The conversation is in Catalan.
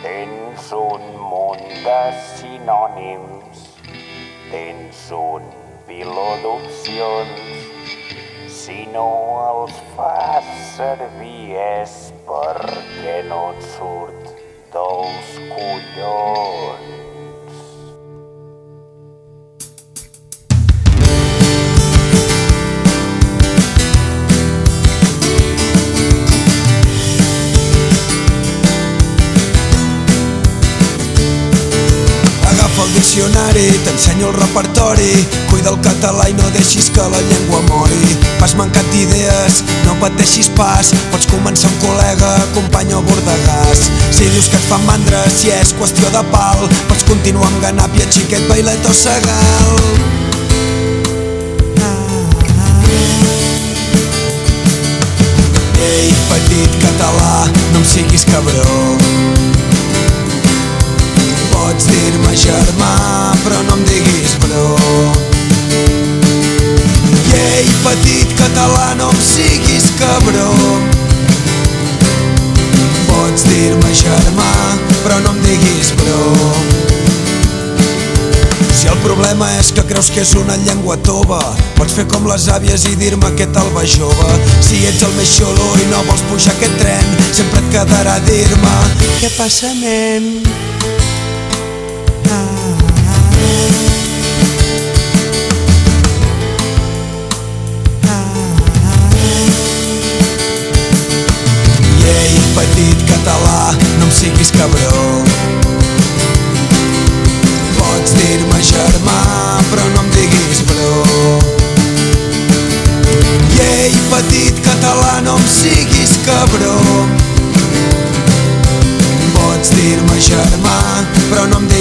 Tens un munt de sinònims, tens un piló d'opcions. Si no els fas servir és perquè no et surt dels collons. El diccionari, t'ensenyo el repertori. Cuida el català i no deixis que la llengua mori. Has mancat d'idees, no pateixis pas. Pots començar un col·lega, company o bordegàs. Si dius que et fan mandra, si és qüestió de pal, pots continuar amb ganàpia, xiquet, bailet o segal. Ei, petit català, no em siguis cabró. Pots dir-me germà, però no em diguis bro. Ei, petit català, no em siguis cabró. Pots dir-me germà, però no em diguis bro. Si el problema és que creus que és una llengua tova, pots fer com les àvies i dir-me què tal va jove. Si ets el més xulo i no vols pujar aquest tren, sempre et quedarà dir-me què passa, nen? Petit català, no em siguis cabró. Pots dir-me germà, però no em diguis bro. Ei, petit català, no em siguis cabró. Pots dir-me germà, però no em diguis